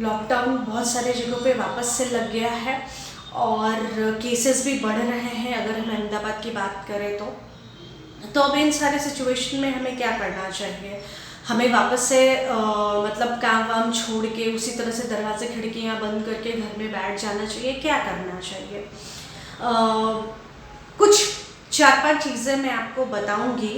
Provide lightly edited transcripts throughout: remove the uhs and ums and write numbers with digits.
Lockdown बहुत सारे जगहों पे वापस से लग गया है और केसेस भी बढ़ रहे हैं। अगर हम अहमदाबाद की बात करें तो अब इन सारे सिचुएशन में हमें क्या करना चाहिए? हमें वापस से मतलब काम वाम छोड़ के उसी तरह से दरवाजे खिड़कियां बंद करके घर में बैठ जाना चाहिए? क्या करना चाहिए? कुछ 4-5 चीज़ें मैं आपको बताऊंगी।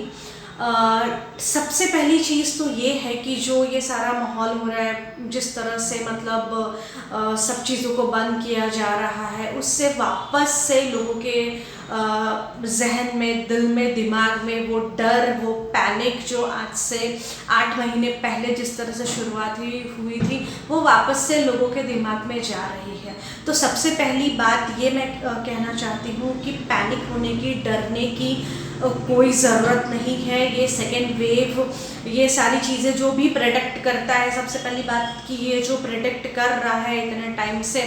सबसे पहली चीज़ तो ये है कि जो ये सारा माहौल हो रहा है, जिस तरह से मतलब सब चीज़ों को बंद किया जा रहा है, उससे वापस से लोगों के जहन में, दिल में, दिमाग में वो डर, वो पैनिक जो आज से 8 महीने पहले जिस तरह से शुरुआत हुई थी, वो वापस से लोगों के दिमाग में जा रही है। तो सबसे पहली बात ये मैं कहना चाहती हूँ कि पैनिक होने की, डरने की कोई ज़रूरत नहीं है। ये सेकेंड वेव, ये सारी चीज़ें जो भी प्रेडिक्ट करता है, सबसे पहली बात कि ये जो प्रेडिक्ट कर रहा है इतने टाइम से,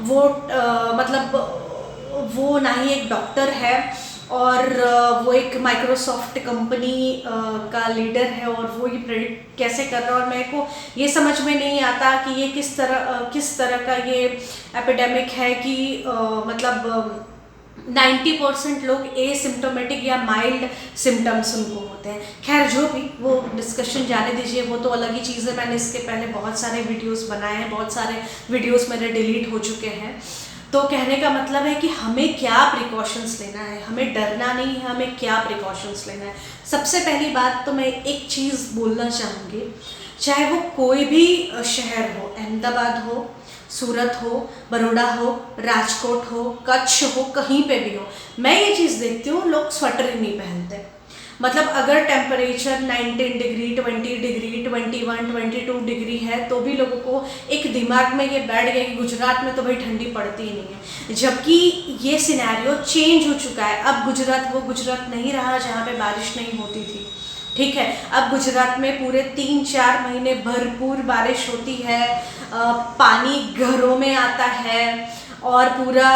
वो मतलब वो ना ही एक डॉक्टर है और वो एक माइक्रोसॉफ्ट कंपनी का लीडर है और वो ये प्रेडिक्ट कैसे कर रहा है। और मेरे को ये समझ में नहीं आता कि ये किस तरह का ये एपिडेमिक है कि मतलब 90% लोग एसिम्टोमेटिक या माइल्ड सिम्टम्स उनको होते हैं। खैर जो भी, वो डिस्कशन जाने दीजिए, वो तो अलग ही चीज़ है। मैंने इसके पहले बहुत सारे वीडियोस बनाए हैं, बहुत सारे वीडियोस मेरे डिलीट हो चुके हैं। तो कहने का मतलब है कि हमें क्या प्रिकॉशंस लेना है, हमें डरना नहीं है, हमें क्या प्रिकॉशंस लेना है। सबसे पहली बात तो मैं एक चीज़ बोलना चाहूँगी, चाहे वो कोई भी शहर हो, अहमदाबाद हो, सूरत हो, बड़ौदा हो, राजकोट हो, कच्छ हो, कहीं पे भी हो, मैं ये चीज़ देखती हूँ लोग स्वेटर ही नहीं पहनते। मतलब अगर टेम्परेचर 19 डिग्री, 20 डिग्री, 21, 22 डिग्री है तो भी लोगों को एक दिमाग में ये बैठ गया कि गुजरात में तो भाई ठंडी पड़ती ही नहीं है। जबकि ये सिनेरियो चेंज हो चुका है। अब गुजरात वो गुजरात नहीं रहा जहाँ पे बारिश नहीं होती थी, ठीक है। अब गुजरात में पूरे 3-4 महीने भरपूर बारिश होती है, पानी घरों में आता है और पूरा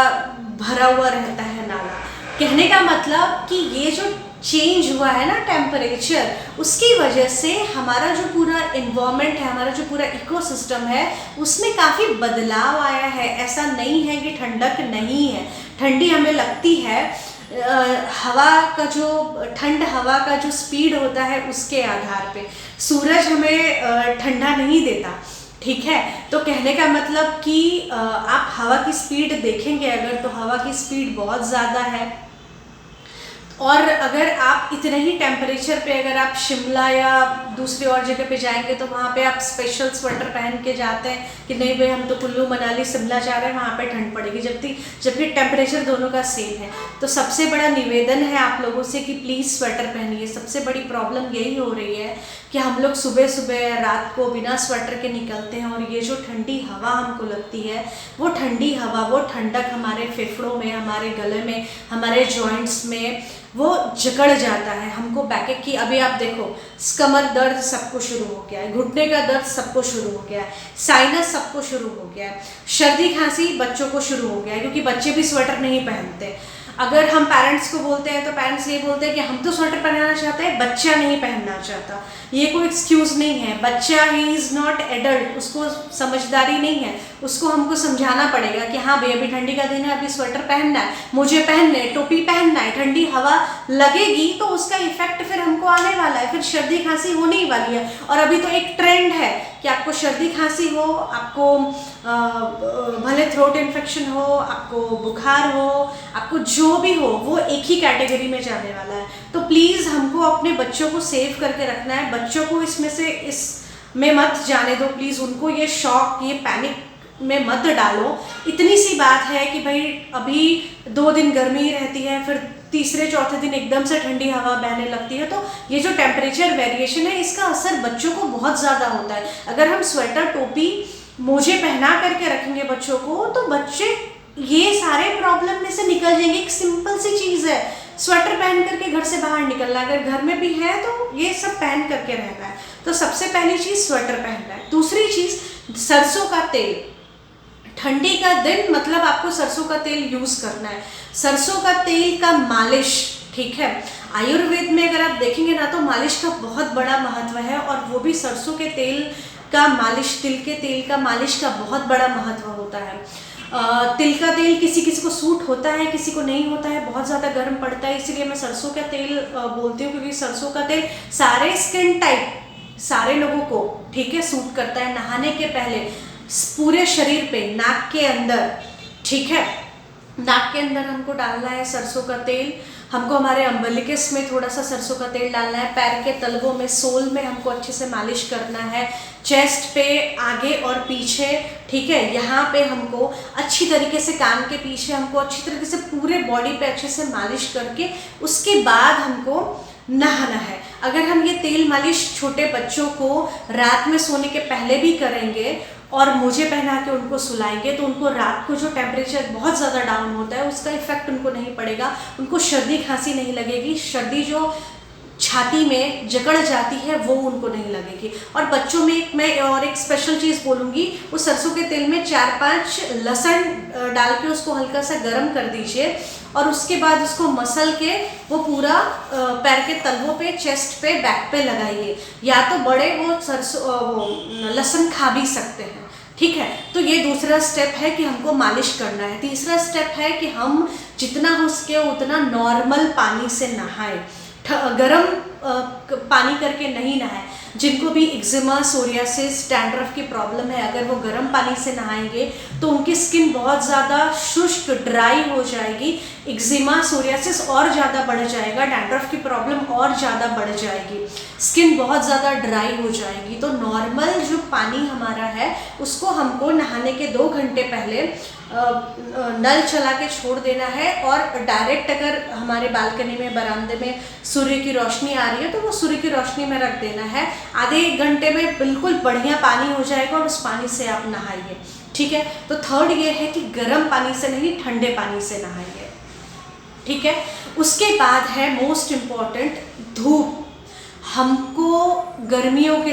भरा हुआ रहता है नाला। कहने का मतलब कि ये जो चेंज हुआ है ना टेम्परेचर, उसकी वजह से हमारा जो पूरा इन्वायरमेंट है, हमारा जो पूरा इकोसिस्टम है, उसमें काफ़ी बदलाव आया है। ऐसा नहीं है कि ठंडक नहीं है, ठंडी हमें लगती है। हवा का जो ठंड हवा का जो स्पीड होता है उसके आधार पे सूरज हमें ठंडा नहीं देता, ठीक है। तो कहने का मतलब कि आप हवा की स्पीड देखेंगे अगर, तो हवा की स्पीड बहुत ज़्यादा है। और अगर आप इतने ही टेम्परेचर पे अगर आप शिमला या दूसरी और जगह पे जाएंगे तो वहाँ पे आप स्पेशल स्वेटर पहन के जाते हैं कि नहीं भाई हम तो कुल्लू मनाली शिमला जा रहे हैं, वहाँ पे ठंड पड़ेगी, जबकि टेम्परेचर दोनों का सेम है। तो सबसे बड़ा निवेदन है आप लोगों से कि प्लीज़ स्वेटर पहनिए। सबसे बड़ी प्रॉब्लम यही हो रही है कि हम लोग सुबह सुबह रात को बिना स्वेटर के निकलते हैं और ये जो ठंडी हवा हमको लगती है, वो ठंडी हवा, वो ठंडक हमारे फेफड़ों में, हमारे गले में, हमारे जॉइंट्स में वो जकड़ जाता है हमको। बैक की अभी आप देखो, कमर दर्द सबको शुरू हो गया है, घुटने का दर्द सबको शुरू हो गया है, साइनस सबको शुरू हो गया है, सर्दी खांसी बच्चों को शुरू हो गया है क्योंकि बच्चे भी स्वेटर नहीं पहनते। अगर हम पेरेंट्स को बोलते हैं तो पेरेंट्स ये बोलते हैं कि हम तो स्वेटर पहनना चाहते हैं, बच्चा नहीं पहनना चाहता। ये कोई एक्सक्यूज़ नहीं है। बच्चा ही इज़ नॉट एडल्ट, उसको समझदारी नहीं है, उसको हमको समझाना पड़ेगा कि हाँ भाई अभी ठंडी का दिन है, अभी स्वेटर पहनना है, मुझे पहनना है, टोपी पहनना है, ठंडी हवा लगेगी तो उसका इफेक्ट फिर हमको आने वाला है, फिर सर्दी खांसी होने ही वाली है। और अभी तो एक ट्रेंड है कि आपको सर्दी खांसी हो, आपको भले थ्रोट इन्फेक्शन हो, आपको बुखार हो, आपको जो भी हो, वो एक ही कैटेगरी में जाने वाला है। तो प्लीज़ हमको अपने बच्चों को सेव करके रखना है, बच्चों को इसमें मत जाने दो प्लीज़। उनको ये शॉक, ये पैनिक में मत डालो। इतनी सी बात है कि भाई अभी 2 दिन गर्मी रहती है, फिर तीसरे चौथे दिन एकदम से ठंडी हवा बहने लगती है। तो ये जो टेम्परेचर वेरिएशन है, इसका असर बच्चों को बहुत ज़्यादा होता है। अगर हम स्वेटर, टोपी, मोजे पहना करके रखेंगे बच्चों को, तो बच्चे ये सारे प्रॉब्लम में से निकल जाएंगे। एक सिंपल सी चीज़ है, स्वेटर पहन करके घर से बाहर निकलना, अगर घर में भी है तो ये सब पहन करके रहना है। तो सबसे पहली चीज़ स्वेटर पहनना है। दूसरी चीज़ सरसों का तेल। ठंडी का दिन मतलब आपको सरसों का तेल यूज़ करना है। सरसों का तेल का मालिश, ठीक है। आयुर्वेद में अगर आप देखेंगे ना तो मालिश का बहुत बड़ा महत्व है, और वो भी सरसों के तेल का मालिश, तिल के तेल का मालिश का बहुत बड़ा महत्व होता है। तिल का तेल किसी किसी को सूट होता है, किसी को नहीं होता है, बहुत ज़्यादा गर्म पड़ता है, इसीलिए मैं सरसों का तेल बोलती हूँ, क्योंकि सरसों का तेल सारे स्किन टाइप, सारे लोगों को ठीक है सूट करता है। नहाने के पहले पूरे शरीर पे, नाक के अंदर, ठीक है, नाक के अंदर हमको डालना है सरसों का तेल। हमको हमारे अम्बिलिकस में थोड़ा सा सरसों का तेल डालना है। पैर के तलवों में, सोल में हमको अच्छे से मालिश करना है। चेस्ट पे आगे और पीछे, ठीक है, यहाँ पे हमको अच्छी तरीके से, कान के पीछे हमको अच्छी तरीके से पूरे बॉडी पे अच्छे से मालिश करके उसके बाद हमको नहाना है। अगर हम ये तेल मालिश छोटे बच्चों को रात में सोने के पहले भी करेंगे और मोजे पहना के उनको सुलाएंगे तो उनको रात को जो टेम्परेचर बहुत ज़्यादा डाउन होता है उसका इफेक्ट उनको नहीं पड़ेगा, उनको सर्दी खांसी नहीं लगेगी, सर्दी जो छाती में जकड़ जाती है वो उनको नहीं लगेगी। और बच्चों में मैं और एक स्पेशल चीज़ बोलूँगी, उस सरसों के तेल में 4-5 लहसुन डाल के उसको हल्का सा गर्म कर दीजिए और उसके बाद उसको मसल के वो पूरा पैर के तलवों पे, चेस्ट पे, बैक पे लगाइए। या तो बड़े वो लहसुन खा भी सकते हैं, ठीक है। तो ये दूसरा स्टेप है कि हमको मालिश करना है। तीसरा स्टेप है कि हम जितना हो सके उतना नॉर्मल पानी से नहाएं, गरम पानी करके नहीं नहाएं। जिनको भी एक्जिमा, सोरियासिस, डैंड्रफ की प्रॉब्लम है, अगर वो गर्म पानी से नहाएंगे तो उनकी स्किन बहुत ज़्यादा शुष्क, ड्राई हो जाएगी, एक्जिमा, सोरियासिस और ज़्यादा बढ़ जाएगा, डैंड्रफ की प्रॉब्लम और ज़्यादा बढ़ जाएगी, स्किन बहुत ज़्यादा ड्राई हो जाएगी। तो नॉर्मल जो पानी हमारा है उसको हमको नहाने के 2 घंटे पहले नल चला के छोड़ देना है और डायरेक्ट अगर हमारे बालकनी में, बरामदे में सूर्य की रोशनी आ रही है तो वो सूर्य की रोशनी में रख देना है। आधे 1 घंटे में बिल्कुल बढ़िया पानी हो जाएगा और उस पानी से आप नहाइए, ठीक है। तो थर्ड ये है कि गर्म पानी से नहीं, ठंडे पानी से नहाइए, ठीक है। उसके बाद है मोस्ट इम्पॉर्टेंट, धूप। हमको गर्मियों के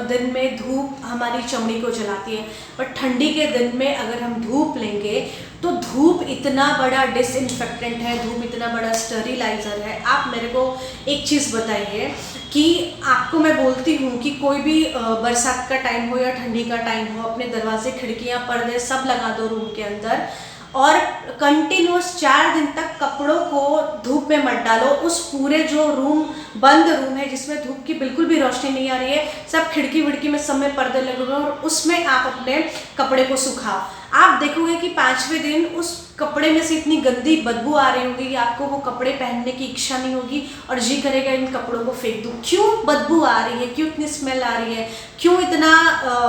दिन में धूप हमारी चमड़ी को जलाती है, पर ठंडी के दिन में अगर हम धूप लेंगे तो धूप इतना बड़ा डिसइंफेक्टेंट है, धूप इतना बड़ा स्टरीलाइज़र है। आप मेरे को एक चीज़ बताइए कि आपको मैं बोलती हूँ कि कोई भी बरसात का टाइम हो या ठंडी का टाइम हो, अपने दरवाजे, खिड़कियाँ, पर्दे सब लगा दो रूम के अंदर और कंटिन्यूस 4 दिन तक कपड़ों को धूप में मत डालो। उस पूरे जो रूम, बंद रूम है जिसमें धूप की बिल्कुल भी रोशनी नहीं आ रही है, सब खिड़की विड़की में सब में पर्दे लगे हुए और उसमें आप अपने कपड़े को सुखाओ। आप देखोगे कि 5वें दिन उस कपड़े में से इतनी गंदी बदबू आ रही होगी कि आपको वो कपड़े पहनने की इच्छा नहीं होगी और जी करेगा इन कपड़ों को फेंक दूँ। क्यों बदबू आ रही है, क्यों इतनी स्मेल आ रही है, क्यों इतना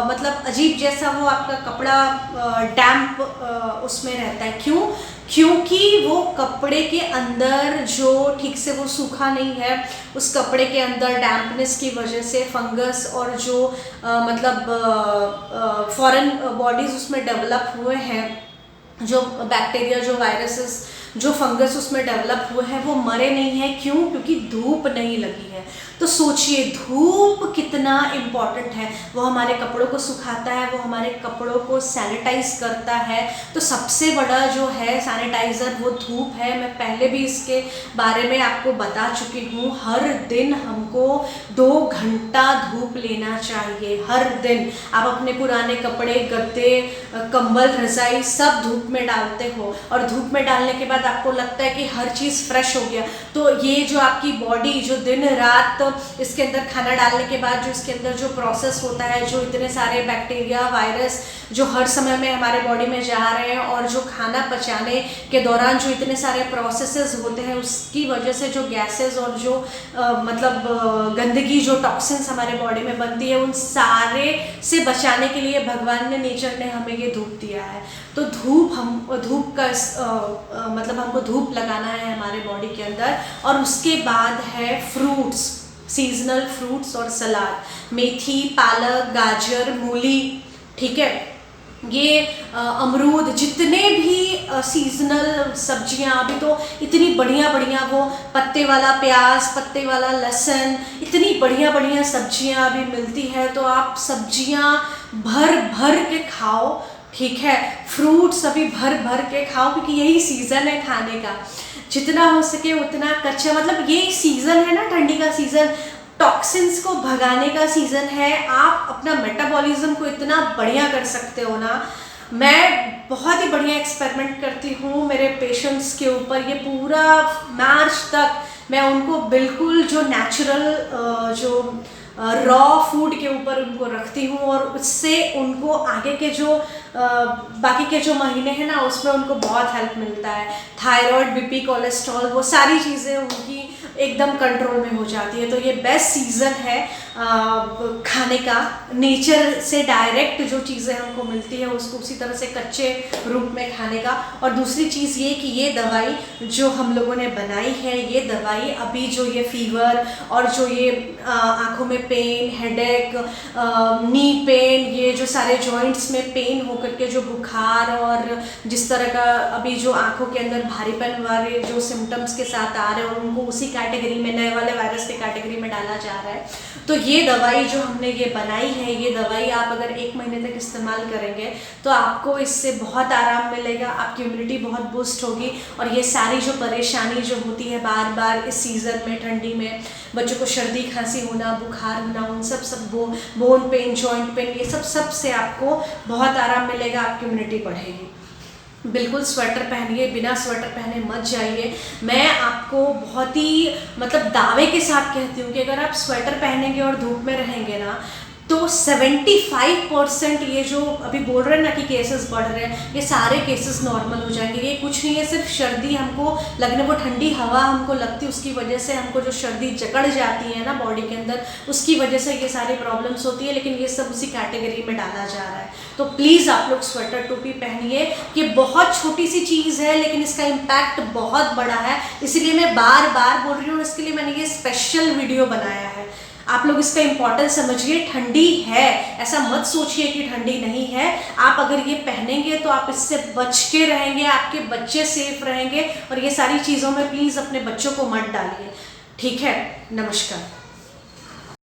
मतलब अजीब जैसा वो आपका कपड़ा डैम्प उसमें रहता है, क्यों? क्योंकि वो कपड़े के अंदर जो ठीक से वो सूखा नहीं है, उस कपड़े के अंदर डैम्पनेस की वजह से फंगस और जो मतलब फॉरेन बॉडीज़ उसमें डेवलप हुए हैं, जो बैक्टीरिया, जो वायरसेस, जो फंगस उसमें डेवलप हुए हैं, वो मरे नहीं हैं। क्यों? क्योंकि धूप नहीं लगी है। तो सोचिए धूप कितना इम्पॉर्टेंट है। वो हमारे कपड़ों को सुखाता है, वो हमारे कपड़ों को सैनिटाइज करता है। तो सबसे बड़ा जो है सैनिटाइज़र वो धूप है। मैं पहले भी इसके बारे में आपको बता चुकी हूँ। हर दिन हमको 2 घंटा धूप लेना चाहिए, हर दिन। आप अपने पुराने कपड़े, गद्दे, कंबल, रज़ाई सब धूप में डालते हो और धूप में डालने के बाद आपको लगता है कि हर चीज़ फ्रेश हो गया। तो ये जो आपकी बॉडी जो दिन रात इसके अंदर खाना डालने के बाद जो इसके अंदर जो प्रोसेस होता है, जो इतने सारे बैक्टीरिया, वायरस जो हर समय में हमारे बॉडी में जा रहे हैं और जो खाना पचाने के दौरान जो इतने सारे प्रोसेसेस होते हैं, उसकी वजह से जो गैसेस और जो मतलब गंदगी, जो टॉक्सिन्स हमारे बॉडी में बनती है, उन सारे से बचाने के लिए भगवान ने, नेचर ने हमें ये धूप दिया है। तो धूप का मतलब हमको धूप लगाना है हमारे बॉडी के अंदर। और उसके बाद है फ्रूट्स, सीजनल फ्रूट्स और सलाद, मेथी, पालक, गाजर, मूली, ठीक है, ये अमरूद, जितने भी सीजनल सब्जियां, अभी तो इतनी बढ़िया बढ़िया वो पत्ते वाला प्याज, पत्ते वाला लहसुन, इतनी बढ़िया बढ़िया सब्जियां अभी मिलती है। तो आप सब्जियां भर भर के खाओ, ठीक है। फ्रूट्स अभी भर भर के खाओ क्योंकि यही सीज़न है खाने का। जितना हो सके उतना कच्चा, मतलब यही सीज़न है ना ठंडी का सीज़न, टॉक्सिन्स को भगाने का सीज़न है। आप अपना मेटाबॉलिज्म को इतना बढ़िया कर सकते हो ना। मैं बहुत ही बढ़िया एक्सपेरिमेंट करती हूँ मेरे पेशेंट्स के ऊपर। ये पूरा मार्च तक मैं उनको बिल्कुल जो नेचुरल जो रॉ फूड के ऊपर उनको रखती हूँ, और उससे उनको आगे के जो बाकी के जो महीने हैं ना, उसमें उनको बहुत हेल्प मिलता है। थायराइड, बीपी, कोलेस्ट्रॉल, वो सारी चीज़ें उनकी एकदम कंट्रोल में हो जाती है। तो ये बेस्ट सीज़न है खाने का। नेचर से डायरेक्ट जो चीज़ें हमको मिलती है उसको उसी तरह से कच्चे रूप में खाने का। और दूसरी चीज़ ये कि ये दवाई जो हम लोगों ने बनाई है, ये दवाई अभी जो ये फीवर और जो ये आँखों में पेन, हेडेक, नी पेन, ये जो सारे जॉइंट्स में पेन होकर के जो बुखार और जिस तरह का अभी जो आँखों के अंदर भारीपन वाले जो सिम्टम्स के साथ आ रहे हैं, और उनको उसी कैटेगरी में, नए वाले वायरस के कैटेगरी में डाला जा रहा है। तो ये दवाई जो हमने ये बनाई है, ये दवाई आप अगर 1 महीने तक इस्तेमाल करेंगे तो आपको इससे बहुत आराम मिलेगा, आपकी इम्यूनिटी बहुत बूस्ट होगी। और ये सारी जो परेशानी जो होती है बार बार इस सीज़न में, ठंडी में बच्चों को सर्दी खांसी होना, बुखार होना, उन सब बोन पेन, जॉइंट पेन, ये सब से आपको बहुत आराम मिलेगा, आपकी इम्यूनिटी बढ़ेगी। बिल्कुल स्वेटर पहनिए, बिना स्वेटर पहने मत जाइए। मैं आपको बहुत ही मतलब दावे के साथ कहती हूँ कि अगर आप स्वेटर पहनेंगे और धूप में रहेंगे ना, तो 75% ये जो अभी बोल रहे हैं ना कि केसेस बढ़ रहे हैं, ये सारे केसेस नॉर्मल हो जाएंगे। ये कुछ नहीं है, सिर्फ सर्दी हमको लगने, वो ठंडी हवा हमको लगती है, उसकी वजह से हमको जो सर्दी जकड़ जाती है ना बॉडी के अंदर, उसकी वजह से ये सारी प्रॉब्लम्स होती है। लेकिन ये सब उसी कैटेगरी में डाला जा रहा है। तो प्लीज़ आप लोग स्वेटर टोपी पहनिए। ये बहुत छोटी सी चीज़ है लेकिन इसका इम्पैक्ट बहुत बड़ा है, इसलिए मैं बार बार बोल रही हूँ। इसके लिए मैंने ये स्पेशल वीडियो बनाया है। आप लोग इसका इम्पोर्टेंस समझिए। ठंडी है, ऐसा मत सोचिए कि ठंडी नहीं है। आप अगर ये पहनेंगे तो आप इससे बच के रहेंगे, आपके बच्चे सेफ रहेंगे। और ये सारी चीज़ों में प्लीज़ अपने बच्चों को मत डालिए, ठीक है। नमस्कार।